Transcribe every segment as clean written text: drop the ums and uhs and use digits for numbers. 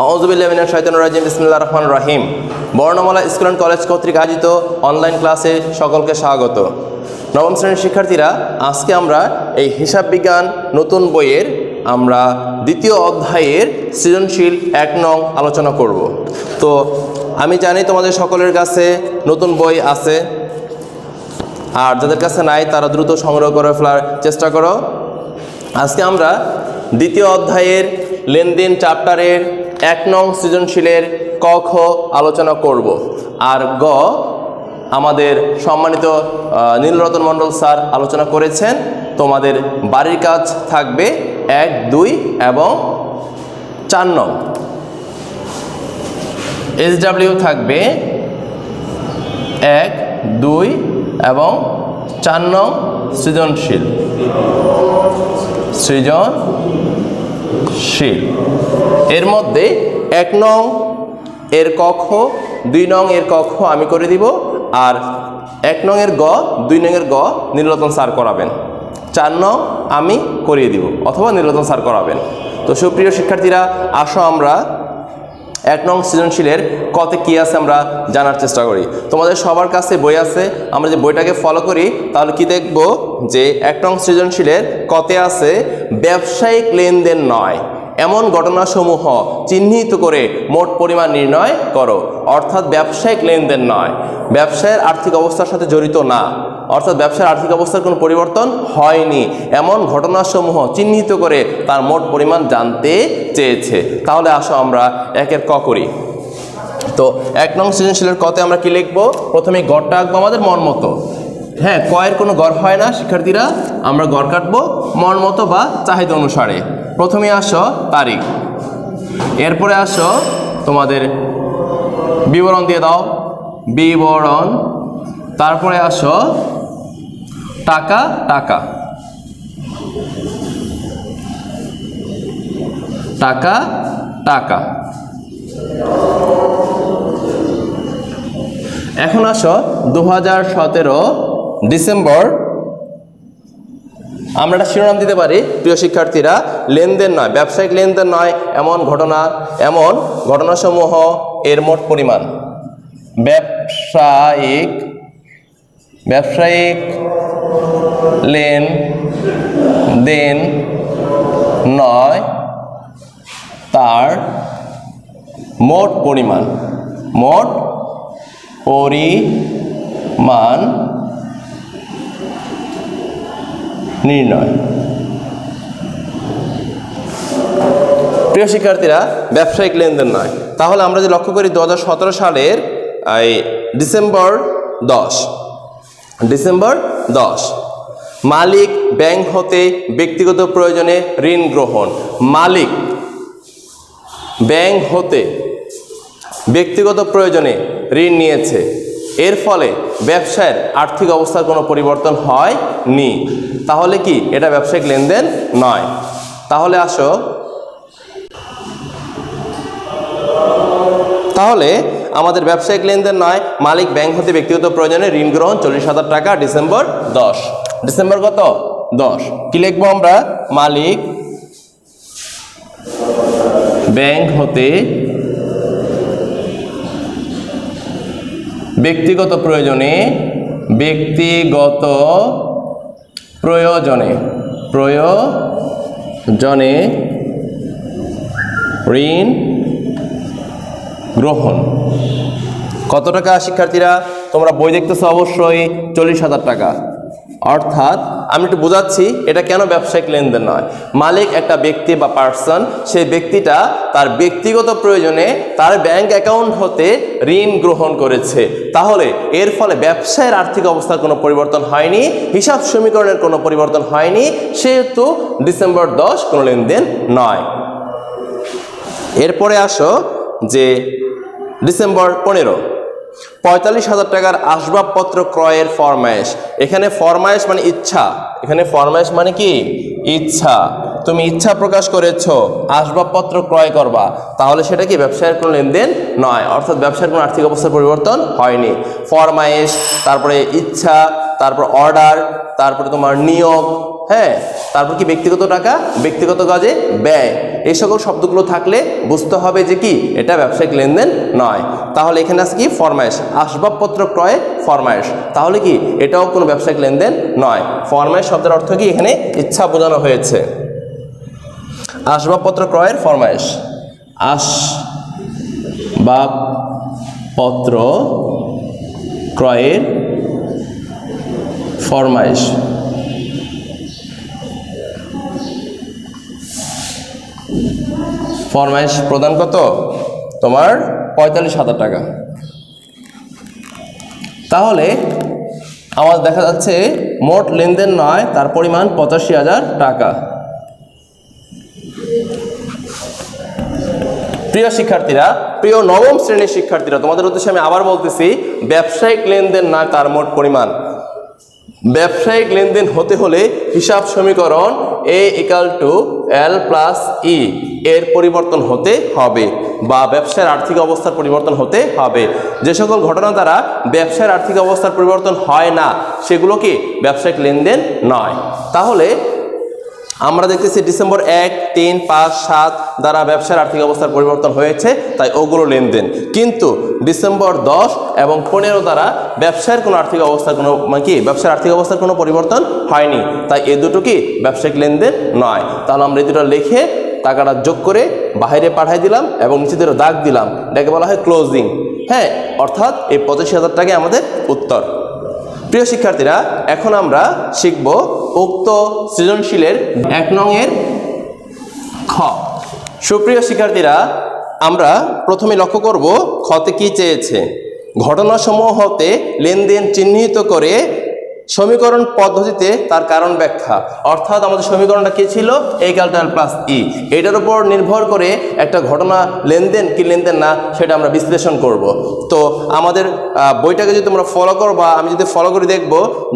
আউযুবিল্লাহি মিনাশ শাইতানির রাজিম বিসমিল্লাহির রহমানির রহিম। বর্ণমালা স্কুল অ্যান্ড কলেজ কর্তৃক আয়োজিত অনলাইন ক্লাসে সকলকে স্বাগত। নবম শ্রেণীর শিক্ষার্থীরা, আজকে আমরা এই হিসাব বিজ্ঞান নতুন বইয়ের আমরা দ্বিতীয় অধ্যায়ের সৃজনশীল ১ নং আলোচনা করব। তো আমি জানি তোমাদের সকলের কাছে নতুন বই আছে, আর যাদের কাছে নাই তারা দ্রুত সংগ্রহ করে ফেলার চেষ্টা করো। আজকে আমরা দ্বিতীয় অধ্যায়ের লেনদেন চ্যাপ্টারের ১ নং সৃজনশীলের ক খ আলোচনা করব। আর গ আমাদের সম্মানিত নীলরতন মণ্ডল স্যার আলোচনা করেছেন। তোমাদের বাড়ির কাজ থাকবে ১, ২ এবং ৪ নং। SW থাকবে ১, ২ এবং ৪ নং সৃজনশীল। এর মধ্যে ১ নং এর ক খ, ২ নং এর ক খ আমি করে দিব, আর ১ নং এর গ, ২ নং এর গ নীলরতন স্যার করাবেন, ৪ নং আমি করিয়ে দিব অথবা নীলরতন স্যার করাবেন। তো সুপ্রিয় শিক্ষার্থীরা, আসো আমরা ১ নং সৃজনশীলের কতে কী আছে আমরা জানার চেষ্টা করি। তোমাদের সবার কাছে বই আছে, আমরা যে বইটাকে ফলো করি তাহলে কি দেখব যে ১ নং সৃজনশীলের কতে আছে ব্যবসায়িক লেনদেন নয় এমন ঘটনাসমূহ চিহ্নিত করে মোট পরিমাণ নির্ণয় করো। অর্থাৎ ব্যবসায়িক লেনদেন নয়, ব্যবসায়ের আর্থিক অবস্থার সাথে জড়িত না, অর্থাৎ ব্যবসার আর্থিক অবস্থার কোনো পরিবর্তন হয়নি এমন ঘটনাসমূহ চিহ্নিত করে তার মোট পরিমাণ জানতে চেয়েছে। তাহলে আসো আমরা ১ ক করি। তো ১ নং সৃজনশীলের কতে আমরা কি লিখব? প্রথমে গড়টা আঁকবো আমাদের মন মতো। হ্যাঁ, কয়ের কোনো গড় হয় না শিক্ষার্থীরা, আমরা গড় কাটবো মন মতো বা চাহিদা অনুসারে। প্রথমে আসো তারিখ, এরপরে আসো তোমাদের বিবরণ দিয়ে দাও, বিবরণ, তারপরে আসো টাকা, টাকা, টাকা, টাকা। এখন আসো ২০১৭ ডিসেম্বর। আমরা একটা শিরোনাম দিতে পারি, প্রিয় শিক্ষার্থীরা, লেনদেন নয়, ব্যবসায়িক লেনদেন নয় এমন ঘটনাসমূহ এর মোট পরিমাণ। ব্যবসায়িক লেনদেন নয় তার মোট পরিমাণ নির্ণয়। প্রিয় শিক্ষার্থীরা, ব্যবসায়িক লেনদেন নয়, তাহলে আমরা যে লক্ষ্য করি ২০১৭ সালের ডিসেম্বর ১০ মালিক ব্যাংক হতে ব্যক্তিগত প্রয়োজনে ঋণ গ্রহণ। মালিক ব্যাংক হতে ব্যক্তিগত প্রয়োজনে ঋণ নিয়েছে, এর ফলে ব্যবসায়ের আর্থিক অবস্থার কোনো পরিবর্তন হয়নি। তাহলে কি এটা ব্যবসায়িক লেনদেন নয়? তাহলে আসো, তাহলে আমাদের ব্যবসায়িক লেনদেন নয়, মালিক ব্যাংক হতে ব্যক্তিগত প্রয়োজনে ঋণ গ্রহণ ৪০,০০০ টাকা, ডিসেম্বর ১০। ডিসেম্বর কত? ১০। কি লিখবো আমরা? মালিক ব্যাংক হতে ব্যক্তিগত প্রয়োজনে ঋণ গ্রহণ। কত টাকা শিক্ষার্থীরা? তোমরা বই দেখতেছো অবশ্যই ৪০,০০০ টাকা। অর্থাৎ আমি একটু বোঝাচ্ছি এটা কেন ব্যবসায়িক লেনদেন নয়। মালিক একটা ব্যক্তি বা পার্সন, সেই ব্যক্তিটা তার ব্যক্তিগত প্রয়োজনে তার ব্যাংক অ্যাকাউন্ট হতে ঋণ গ্রহণ করেছে, তাহলে এর ফলে ব্যবসায়ের আর্থিক অবস্থার কোনো পরিবর্তন হয়নি, হিসাব সমীকরণের কোনো পরিবর্তন হয়নি, সেহেতু ডিসেম্বর ১০ কোনো লেনদেন নয়। এরপরে আসো যে ডিসেম্বর ১৫ ৪৫,০০০ টাকার আসবাবপত্র ক্রয়ের ফরমায়েশ। এখানে ফরমায়েশ মানে ইচ্ছা, এখানে ফরমায়েশ মানে কি? ইচ্ছা। তুমি ইচ্ছা প্রকাশ করেছো আসবাবপত্র ক্রয় করবা, তাহলে সেটা কি ব্যবসায়ের কোনো লেনদেন নয়, অর্থাৎ ব্যবসার কোনো আর্থিক অবস্থার পরিবর্তন হয়নি। ফরমায়েশ, তারপরে ইচ্ছা, তারপর অর্ডার, তারপরে তোমার নিয়োগ, হ্যাঁ, তারপর কি ব্যক্তিগত টাকা, ব্যক্তিগত কাজে ব্যয়, এই সকল শব্দগুলো থাকলে বুঝতে হবে যে কি এটা ব্যবসায়িক লেনদেন নয়। তাহলে এখানে আছে কি ফরমায়েশ, আসবাবপত্র ক্রয়ে ফরমায়েশ, তাহলে কি এটাও কোনো ব্যবসায়িক লেনদেন নয়। ফরমায়েশ শব্দের অর্থ কি এখানে ইচ্ছা বোঝানো হয়েছে। আসবাবপত্র ক্রয়ের ফরমায়েশ, আসবাবপত্র ক্রয়ের ফরমায়েশ। ফরমায়েশ প্রদান কত তোমার 45,000 টাকা। তাহলে আমার দেখা যাচ্ছে মোট লেনদেন নয়, তার পরিমাণ 85,000 টাকা। প্রিয় শিক্ষার্থীরা, প্রিয় নবম শ্রেণীর শিক্ষার্থীরা, তোমাদের উদ্দেশ্যে আমি আবার বলতেছি, ব্যবসায়িক লেনদেন নয় তার মোট পরিমাণ। ব্যবসায়িক লেনদেন হতে হলে হিসাব সমীকরণ A = L + E এর পরিবর্তন হতে হবে, বা ব্যবসার আর্থিক অবস্থার পরিবর্তন হতে হবে। যে সকল ঘটনা দ্বারা ব্যবসার আর্থিক অবস্থার পরিবর্তন হয় না সেগুলো কি ব্যবসায়িক লেনদেন নয়। তাহলে আমরা দেখতেছি ডিসেম্বর 1, 3, 5, 7 দ্বারা ব্যবসার আর্থিক অবস্থার পরিবর্তন হয়েছে, তাই ওগুলো লেনদেন। কিন্তু ডিসেম্বর 10 এবং 15 দ্বারা ব্যবসার কোনো আর্থিক অবস্থার কোনো ব্যবসার আর্থিক অবস্থার কোনো পরিবর্তন হয়নি, তাই এ দুটো কি ব্যবসায়িক লেনদেন নয়। তাহলে আমরা এই দুটো লিখে টাকাটা যোগ করে বাইরে পাঠিয়ে দিলাম এবং নিচে দুটো দাগ দিলাম, এটাকে বলা হয় ক্লোজিং। হ্যাঁ, অর্থাৎ এই 85,000 টাকাই আমাদের উত্তর। প্রিয় শিক্ষার্থীরা, এখন আমরা শিখব উক্ত সৃজনশীলের 1 নং এর খ। সুপ্রিয় শিক্ষার্থীরা, আমরা প্রথমে লক্ষ্য করব খতে কি চেয়েছে। ঘটনাসমূহ হতে লেনদেন চিহ্নিত করে সমীকরণ পদ্ধতিতে তার কারণ ব্যাখ্যা। অর্থাৎ আমাদের সমীকরণটা কি ছিল, A = L + E। এটার উপর নির্ভর করে একটা ঘটনা লেনদেন কি লেনদেন না সেটা আমরা বিশ্লেষণ করব। তো আমাদের বইটাকে যদি তোমরা ফলো করো বা আমি যদি ফলো করে দেখব,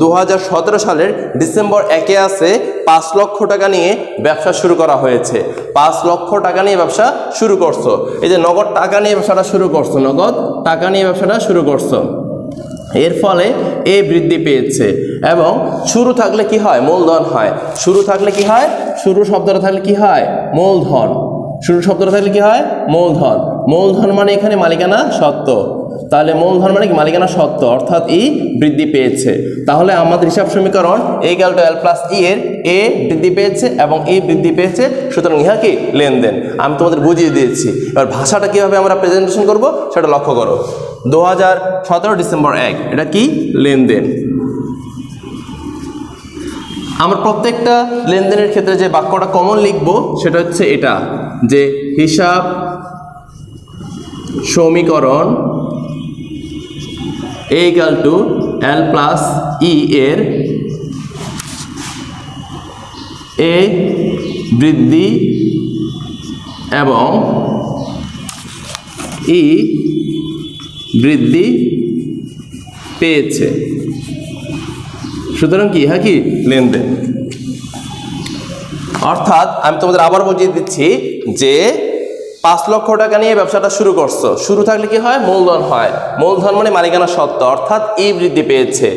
2017 সালের ডিসেম্বর 1-এ আছে 5 লক্ষ টাকা নিয়ে ব্যবসা শুরু করা হয়েছে। 5 লক্ষ টাকা নিয়ে ব্যবসা শুরু করছো, এই যে নগদ টাকা নিয়ে ব্যবসাটা শুরু করছো, নগদ টাকা নিয়ে ব্যবসাটা শুরু করছো। এর ফলে এ বৃদ্ধি পেয়েছে এবং শুরু থাকলে কি হয়, মূলধন হয়। শুরু থাকলে কি হয়, শুরু শব্দটা থাকলে কি হয়, মূলধন। শুরু শব্দটা থাকলে কি হয়, মূলধন। মূলধন মানে এখানে মালিকানা সত্ত্ব, তাহলে মূলধন মানে কি মালিকানা সত্ত্ব, অর্থাৎ ই বৃদ্ধি পেয়েছে। তাহলে আমাদের হিসাব সমীকরণ A = L + E এর এ বৃদ্ধি পেয়েছে এবং ই বৃদ্ধি পেয়েছে, সুতরাং ইহা কি লেনদেন। আমি তোমাদের বুঝিয়ে দিয়েছি। এবার ভাষাটা কিভাবে আমরা প্রেজেন্টেশন করব সেটা লক্ষ্য করো। 2017 ডিসেম্বর 1, এটা কি লেনদেন। আমরা প্রত্যেকটা লেনদেনের ক্ষেত্রে যে বাক্যটা কমন লিখব সেটা হচ্ছে এটা, যে হিসাব সমীকরণ A = L + E এর এ বৃদ্ধি এবং ই বৃদ্ধি পেয়েছে, সুতরাং কি ইহা কি লেনদেন। অর্থাৎ আমি তোমাদের আবার বুঝিয়ে দিচ্ছি যে 5 লক্ষ টাকা নিয়ে ব্যবসাটা শুরু করছো, শুরু থাকলে কি হয়, মূলধন হয়। মূলধন মানে মালিকানা সত্ত্ব, অর্থাৎ ই বৃদ্ধি পেয়েছে।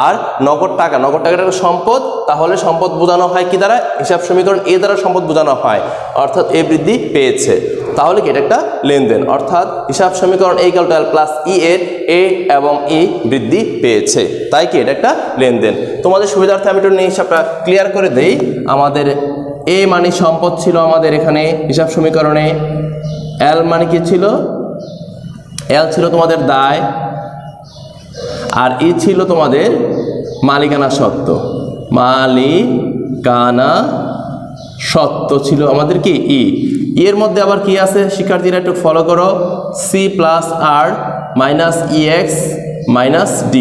আর নগদ টাকা, নগদ টাকাটা সম্পদ, তাহলে সম্পদ বোঝানো হয় কি দ্বারা, হিসাব সমীকরণ এ দ্বারা সম্পদ বোঝানো হয়, অর্থাৎ এ বৃদ্ধি পেয়েছে। তাহলে কি এটা একটা লেনদেন, অর্থাৎ হিসাব সমীকরণ A = L + E এর এ এবং ই বৃদ্ধি পেয়েছে, তাই কি এটা একটা লেনদেন। তোমাদের সুবিধার্থে আমি একটু হিসাবটা ক্লিয়ার করে দেই। আমাদের এ মানে সম্পদ ছিল আমাদের এখানে হিসাব সমীকরণে, এল মানে কি ছিল, এল ছিল তোমাদের দায়, আর ই ছিল তোমাদের মালিকানা সত্ত্ব। মালিকানা সত্ত্ব ছিল আমাদের কি ই। এর মধ্যে আবার কি আছে শিক্ষার্থীরা একটু ফলো করো, C + R - EX - D।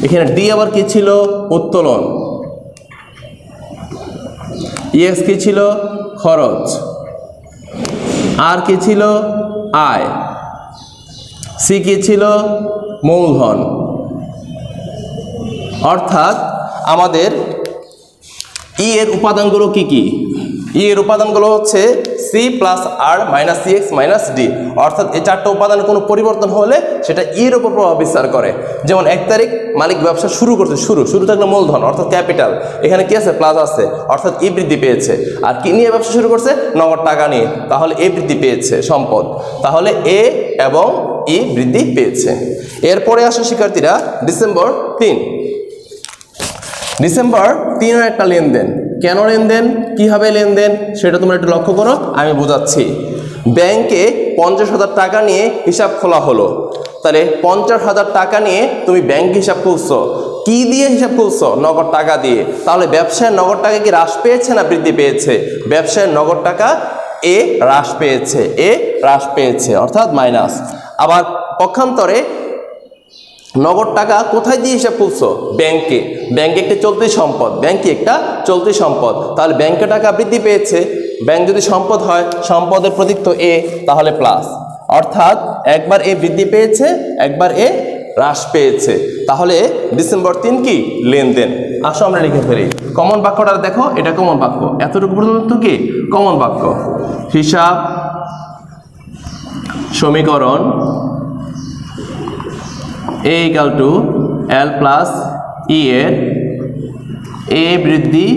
এখানে ডি আবার কি ছিল, উত্তোলন। EX কি ছিল, খরচ। আর কি ছিল, আয়। সি কি ছিল, মূলধন। অর্থাৎ আমাদের ই এর উপাদানগুলো কি কি, ই এর উপাদানগুলো হচ্ছে C সি প্লাস আর minus C X minus D, অর্থাৎ এই চারটা উপাদানের কোনো পরিবর্তন হলে সেটা ইর উপর প্রভাব বিস্তার করে। যেমন 1 তারিখ মালিক ব্যবসা শুরু করছে, শুরু থাকলে মূলধন অর্থাৎ ক্যাপিটাল, এখানে কি আছে প্লাস আছে অর্থাৎ ই বৃদ্ধি পেয়েছে। আর কি নিয়ে ব্যবসা শুরু করছে? নগদ টাকা নিয়ে, তাহলে এ বৃদ্ধি পেয়েছে সম্পদ, তাহলে এ এবং ই বৃদ্ধি পেয়েছে। এরপরে আসে শিক্ষার্থীরা ডিসেম্বর 3। ডিসেম্বর 3 একটা লেনদেন। কেন লেনদেন, কিভাবে লেনদেন সেটা তোমরা একটু লক্ষ্য করো, আমি বোঝাচ্ছি। ব্যাংকে 50,000 টাকা নিয়ে হিসাব খোলা হলো, তাহলে 50,000 টাকা নিয়ে তুমি ব্যাংক হিসাব খুলছো, কি দিয়ে হিসাব খুলছো? নগদ টাকা দিয়ে। তাহলে ব্যবসায় নগদ টাকা কি হ্রাস পেয়েছে না বৃদ্ধি পেয়েছে? ব্যবসায় নগদ টাকা এ হ্রাস পেয়েছে, এ হ্রাস পেয়েছে অর্থাৎ মাইনাস। আবার পক্ষান্তরে নগদ টাকা কোথায় দিয়ে হিসাব খুলছো? ব্যাংকে। ব্যাংকে একটি চলতি সম্পদ, ব্যাংকে একটা চলতি সম্পদ, তাহলে ব্যাংকে টাকা বৃদ্ধি পেয়েছে। ব্যাংক যদি সম্পদ হয়, সম্পদের প্রতীক তো এ, তাহলে প্লাস, অর্থাৎ একবার এ বৃদ্ধি পেয়েছে, একবার এ হ্রাস পেয়েছে। তাহলে ডিসেম্বর 3 কি? লেনদেন। আসো আমরা লিখে ফেলি। কমন বাক্যটা দেখো, এটা কমন বাক্য, এতটুকু পর্যন্ত কি কমন বাক্য। হিসাব সমীকরণ A equal to L plus E এর এ বৃদ্ধি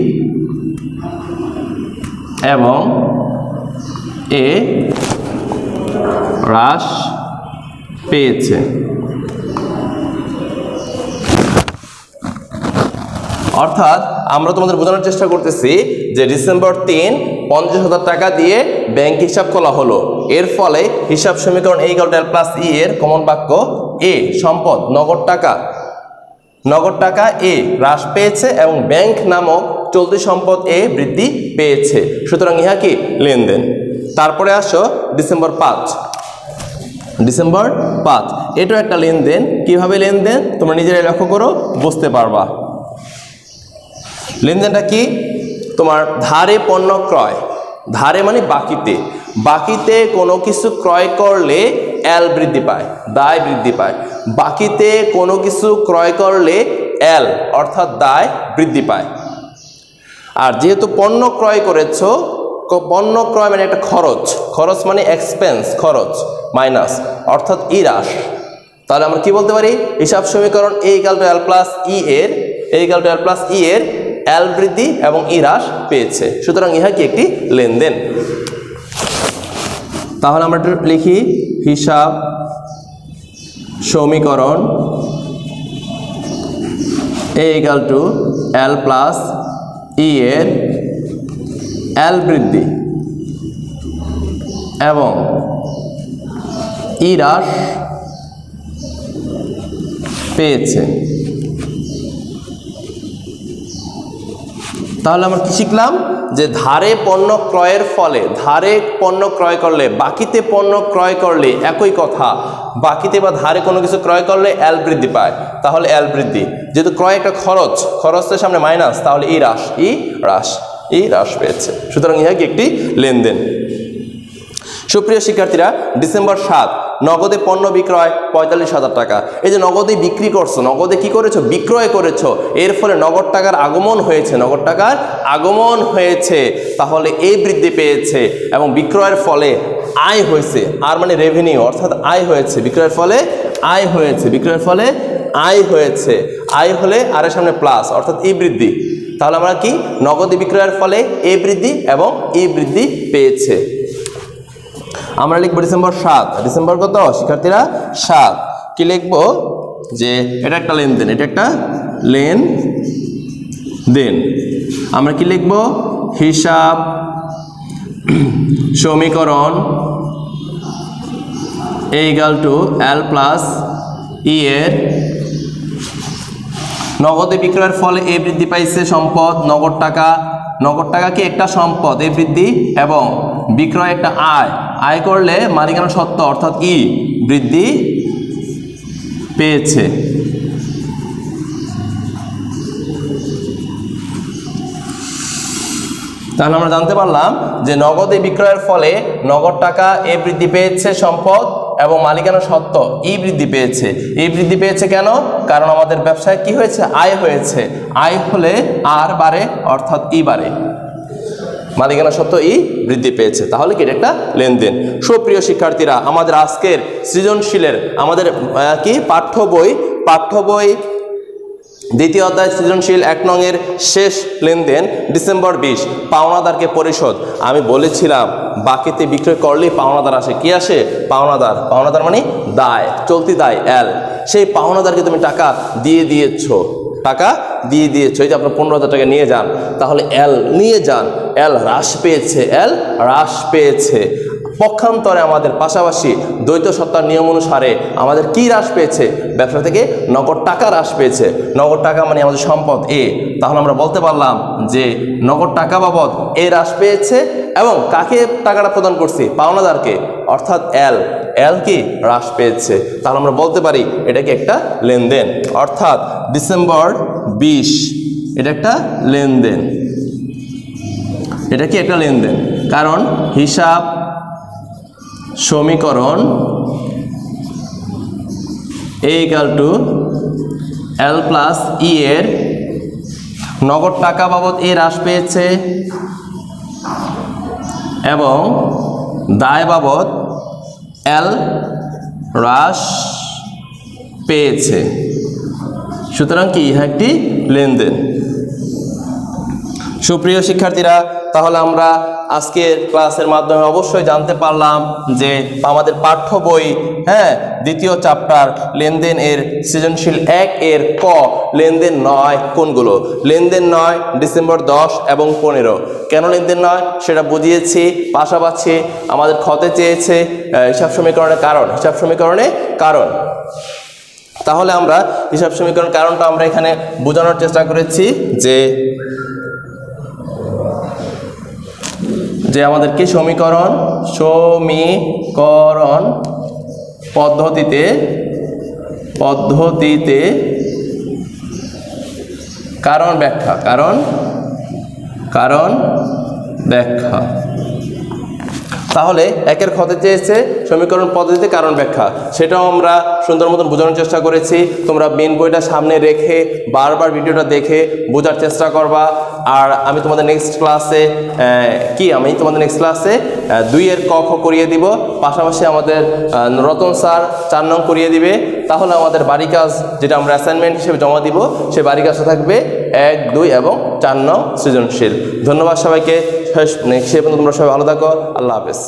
এবং এ হ্রাস পেয়েছে। অর্থাৎ আমরা তোমাদের বোঝানোর চেষ্টা করতেছি যে ডিসেম্বর 3 50,000 টাকা দিয়ে ব্যাংক হিসাব খোলা হলো, এর ফলে হিসাব সমীকরণ এ equal to L plus E এর কমন বাক্য এ সম্পদ নগদ টাকা এ হ্রাস পেয়েছে এবং ব্যাংক নামক চলতি সম্পদ এ বৃদ্ধি পেয়েছে। সুতরাং ইহা কি? লেনদেন। তারপরে আসো ডিসেম্বর 5। ডিসেম্বর 5 এটাও একটা লেনদেন। কিভাবে লেনদেন তোমরা নিজেরাই লক্ষ্য করো, বুঝতে পারবা। লেনদেনটা কি? তোমার ধারে পণ্য ক্রয়, ধারে মানে বাকিতে কোনো কিছু ক্রয় করলে এল বৃদ্ধি পায়, দায় বৃদ্ধি পায়। বাকিতে কোনো কিছু ক্রয় করলে এল অর্থাৎ দায় বৃদ্ধি পায়। আর যেহেতু পণ্য ক্রয় করেছো, পণ্য ক্রয় মানে একটা খরচ মানে এক্সপেন্স, খরচ মাইনাস অর্থাৎ ই হ্রাস। তাহলে আমরা কি বলতে পারি? হিসাব সমীকরণ এ equal to L plus E এর এল বৃদ্ধি এবং ই হ্রাস পেয়েছে। সুতরাং ইহা কি? একটি লেনদেন। তাহলে আমরা লিখি হিসাব সমীকরণ এ equal to L plus E এর এল বৃদ্ধি এবং ই হ্রাস পেয়েছে। তাহলে আমরা কি শিখলাম? যে ধারে পণ্য ক্রয়ের ফলে, ধারে পণ্য ক্রয় করলে, বাকিতে পণ্য ক্রয় করলে একই কথা, বাকিতে বা ধারে কোনো কিছু ক্রয় করলে এল বৃদ্ধি পায়, তাহলে এল বৃদ্ধি। যেহেতু ক্রয় একটা খরচের সামনে মাইনাস, তাহলে ই হ্রাস পেয়েছে। সুতরাং ইহা কি? একটি লেনদেন। সুপ্রিয় শিক্ষার্থীরা, ডিসেম্বর 7 নগদে পণ্য বিক্রয় 45,000 টাকা। এই যে নগদে বিক্রি করছো, নগদে কি করেছো? বিক্রয় করেছো, এর ফলে নগদ টাকার আগমন হয়েছে, তাহলে এই বৃদ্ধি পেয়েছে এবং বিক্রয়ের ফলে আয় হয়েছে। আর মানে রেভিনিউ অর্থাৎ আয় হয়েছে, বিক্রয়ের ফলে আয় হয়েছে। আয় হলে আর এর সামনে প্লাস অর্থাৎ ই বৃদ্ধি। তাহলে আমরা কি? নগদে বিক্রয়ের ফলে এ বৃদ্ধি এবং ই বৃদ্ধি পেয়েছে। আমরা লিখবো ডিসেম্বর 7। ডিসেম্বর কত শিক্ষার্থীরা? 7। কি লিখবো? যে এটা একটা লেনদেন। আমরা কি লিখবো? হিসাব সমীকরণ এ equal to L plus E এর নগদে বিক্রয়ের ফলে এ বৃদ্ধি পাইছে সম্পদ নগদ টাকা কি একটা সম্পদ, এ বৃদ্ধি এবং বিক্রয় একটা আয় করলে মালিকানা সত্ত্ব অর্থাৎ ই বৃদ্ধি পেয়েছে। তাহলে আমরা জানতে পারলাম যে নগদে বিক্রয়ের ফলে নগদ টাকা এ বৃদ্ধি পেয়েছে সম্পদ এবং মালিকানা সত্ত্ব ই বৃদ্ধি পেয়েছে। এই বৃদ্ধি পেয়েছে কেন? কারণ আমাদের ব্যবসায় কি হয়েছে? আয় হয়েছে। আয় হলে আর বাড়ে অর্থাৎ ই বাড়ে। মালিকানা সত্ত্ব ই বৃদ্ধি পেয়েছে, তাহলে কি এটা একটা লেনদেন। সুপ্রিয় শিক্ষার্থীরা, আমাদের আজকের সৃজনশীলের আমাদের কি পাঠ্য বই দ্বিতীয় অধ্যায় সৃজনশীল 1 নং এর শেষ লেনদেন ডিসেম্বর 20 পাওনাদারকে পরিশোধ। আমি বলেছিলাম বাকিতে বিক্রয় করলেই পাওনাদার আসে। কি আসে? পাওনাদার মানে দায়, চলতি দায় এল। সেই পাওনাদারকে তুমি টাকা দিয়ে দিয়েছো, এই যে আপনার 15,000 টাকা নিয়ে যান, তাহলে এল নিয়ে যান, এল হ্রাস পেয়েছে। পক্ষান্তরে আমাদের পাশাপাশি দ্বৈত সত্তার নিয়ম অনুসারে আমাদের কি হ্রাস পেয়েছে? ব্যবসা থেকে নগদ টাকা হ্রাস পেয়েছে। নগদ টাকা মানে আমাদের সম্পদ এ, তাহলে আমরা বলতে পারলাম যে নগদ টাকা বাবদ এ হ্রাস পেয়েছে এবং কাকে টাকাটা প্রদান করছি? পাওনাদারকে, অর্থাৎ এল কি হ্রাস পেয়েছে। তাহলে আমরা বলতে পারি এটা কি একটা লেনদেন, অর্থাৎ ডিসেম্বর 20 এটা একটা লেনদেন। এটা কি একটা লেনদেন? কারণ হিসাব সমীকরণ A = L + E এর নগদ টাকা বাবদ এ হ্রাস পেয়েছে এবং দায় বাবদ এল হ্রাস পেয়েছে। সুতরাং কি ইহা একটি লেনদেন। সুপ্রিয় শিক্ষার্থীরা, তাহলে আমরা আজকের ক্লাসের মাধ্যমে অবশ্যই জানতে পারলাম যে আমাদের পাঠ্য বই দ্বিতীয় চ্যাপ্টার লেনদেন এর সৃজনশীল 1 এর ক লেনদেন নয় কোনগুলো? লেনদেন নয় ডিসেম্বর 10 এবং 15। কেন লেনদেন নয় সেটা বুঝিয়েছি। পাশাপাশি আমাদের ক্ষতে চেয়েছে হিসাব সমীকরণের কারণ। তাহলে আমরা হিসাব সমীকরণ কারণটা আমরা এখানে বোঝানোর চেষ্টা করেছি যে আমাদের কি সমীকরণ পদ্ধতিতে কারণ ব্যাখ্যা। তাহলে একের ক্ষতে চেয়েছে সমীকরণ পদ্ধতিতে কারণ ব্যাখ্যা, সেটাও আমরা সুন্দর মতন বোঝানোর চেষ্টা করেছি। তোমরা মেন বইটা সামনে রেখে বারবার ভিডিওটা দেখে বোঝার চেষ্টা করবা। আর আমি তোমাদের নেক্সট ক্লাসে 2 এর ক খ করিয়ে দিব, পাশাপাশি আমাদের রতন স্যার 4 নং করিয়ে দিবে। তাহলে আমাদের বাড়ি কাজ যেটা আমরা অ্যাসাইনমেন্ট হিসেবে জমা দিব, সেই বাড়ি কাজটা থাকবে 1, 2 এবং 4 নং সৃজনশীল। ধন্যবাদ সবাইকে। সে পর্যন্ত তোমরা সবাই ভালো থাকো। আল্লাহ হাফেজ।